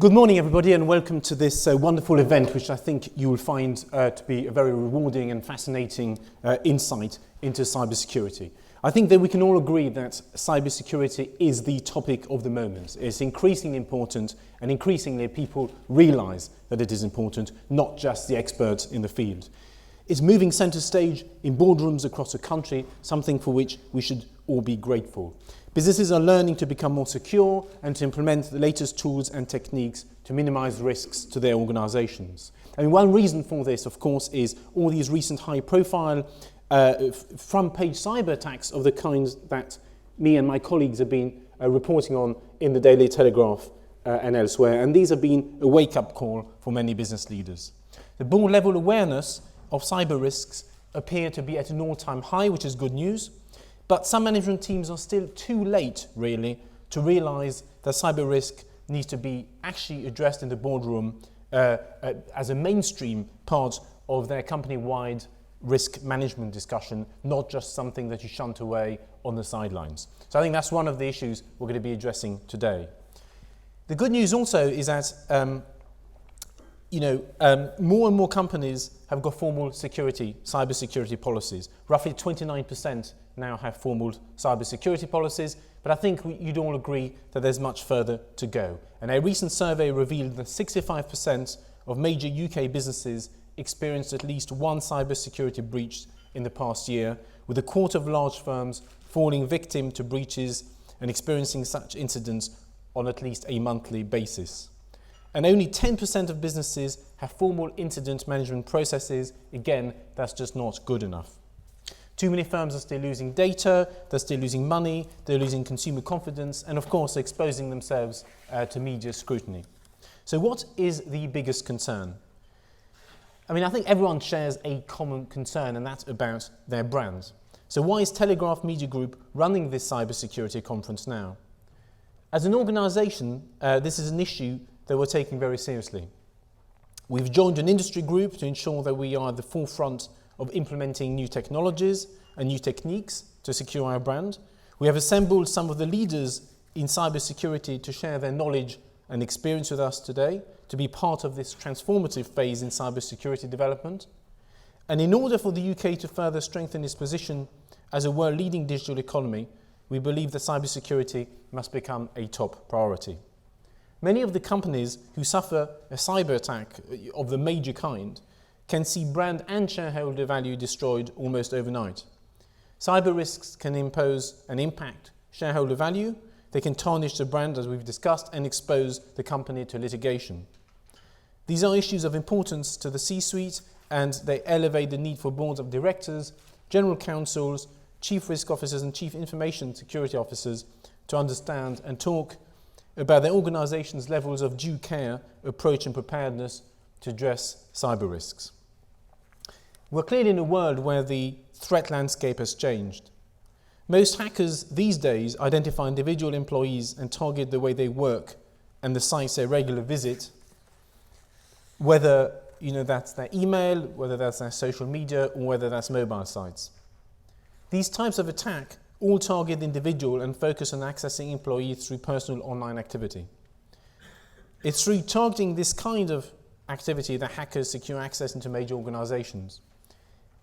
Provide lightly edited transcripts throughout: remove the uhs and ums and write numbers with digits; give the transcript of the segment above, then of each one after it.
Good morning, everybody, and welcome to this wonderful event, which I think you will find to be a very rewarding and fascinating insight into cybersecurity. I think that we can all agree that cybersecurity is the topic of the moment. It's increasingly important, and increasingly people realize that it is important, not just the experts in the field. It's moving center stage in boardrooms across the country, something for which we should all be grateful. Businesses are learning to become more secure and to implement the latest tools and techniques to minimize risks to their organizations. And one reason for this, of course, is all these recent high-profile front-page cyber attacks of the kinds that me and my colleagues have been reporting on in the Daily Telegraph and elsewhere. And these have been a wake-up call for many business leaders. The board-level awareness of cyber risks appear to be at an all-time high, which is good news. But some management teams are still too late, really, to realize that cyber risk needs to be actually addressed in the boardroom as a mainstream part of their company-wide risk management discussion, not just something that you shunt away on the sidelines. So I think that's one of the issues we're going to be addressing today. The good news also is that more and more companies have got formal cybersecurity policies. Roughly 29% now have formal cybersecurity policies, but I think you'd all agree that there's much further to go. And a recent survey revealed that 65% of major UK businesses experienced at least one cybersecurity breach in the past year, with a quarter of large firms falling victim to breaches and experiencing such incidents on at least a monthly basis. And only 10% of businesses have formal incident management processes. Again, that's just not good enough. Too many firms are still losing data, they're still losing money, they're losing consumer confidence, and of course exposing themselves to media scrutiny. So what is the biggest concern? I think everyone shares a common concern, and that's about their brand. So why is Telegraph Media Group running this cybersecurity conference now? As an organisation, this is an issue that we're taking very seriously. We've joined an industry group to ensure that we are at the forefront of implementing new technologies and new techniques to secure our brand. We have assembled some of the leaders in cybersecurity to share their knowledge and experience with us today, to be part of this transformative phase in cybersecurity development. And in order for the UK to further strengthen its position as a world-leading digital economy, we believe that cybersecurity must become a top priority. Many of the companies who suffer a cyber attack of the major kind can see brand and shareholder value destroyed almost overnight. Cyber risks can impose and impact shareholder value. They can tarnish the brand, as we've discussed, and expose the company to litigation. These are issues of importance to the C-suite, and they elevate the need for boards of directors, general counsels, chief risk officers and chief information security officers to understand and talk about their organization's levels of due care, approach and preparedness to address cyber risks. We're clearly in a world where the threat landscape has changed. Most hackers these days identify individual employees and target the way they work and the sites they regularly visit, whether that's their email, whether that's their social media, or whether that's mobile sites. These types of attack all target the individual and focus on accessing employees through personal online activity. It's through targeting this kind of activity that hackers secure access into major organizations.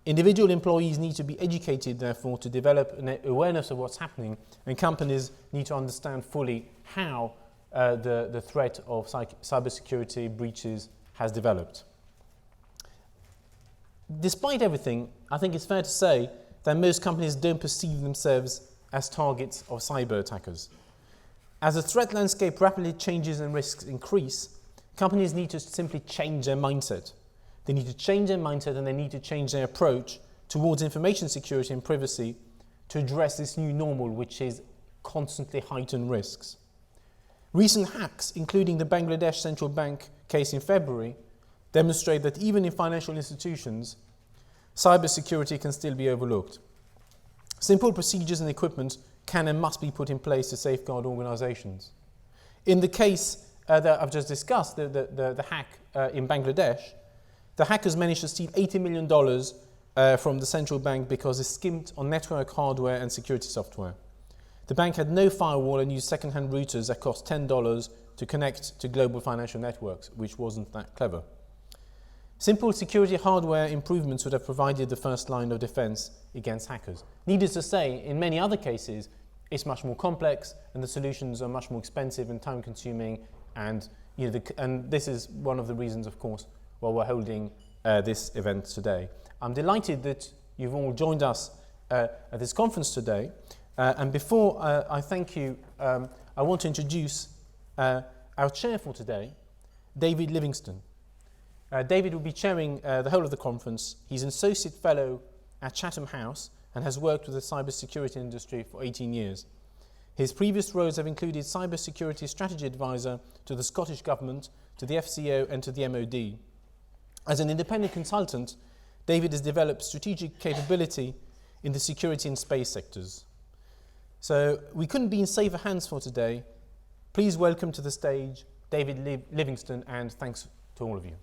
Individual employees need to be educated, therefore, to develop an awareness of what's happening, and companies need to understand fully how the threat of cybersecurity breaches has developed. Despite everything, I think it's fair to say that most companies don't perceive themselves as targets of cyber attackers. As the threat landscape rapidly changes and risks increase, companies need to simply change their mindset. They need to change their mindset, and they need to change their approach towards information security and privacy to address this new normal, which is constantly heightened risks. Recent hacks, including the Bangladesh Central Bank case in February, demonstrate that even in financial institutions, cybersecurity can still be overlooked. Simple procedures and equipment can and must be put in place to safeguard organizations. In the case that I've just discussed, the hack in Bangladesh, the hackers managed to steal $80 million from the central bank because they skimped on network hardware and security software. The bank had no firewall and used second-hand routers that cost $10 to connect to global financial networks, which wasn't that clever. Simple security hardware improvements would have provided the first line of defense against hackers. Needless to say, in many other cases, it's much more complex and the solutions are much more expensive and time-consuming, and and this is one of the reasons, of course, why we're holding this event today. I'm delighted that you've all joined us at this conference today, and before I thank you, I want to introduce our chair for today, David Livingstone. David will be chairing the whole of the conference. He's an associate fellow at Chatham House and has worked with the cybersecurity industry for 18 years. His previous roles have included cybersecurity strategy advisor to the Scottish Government, to the FCO and to the MOD. As an independent consultant, David has developed strategic capability in the security and space sectors. So we couldn't be in safer hands for today. Please welcome to the stage David Livingstone, and thanks to all of you.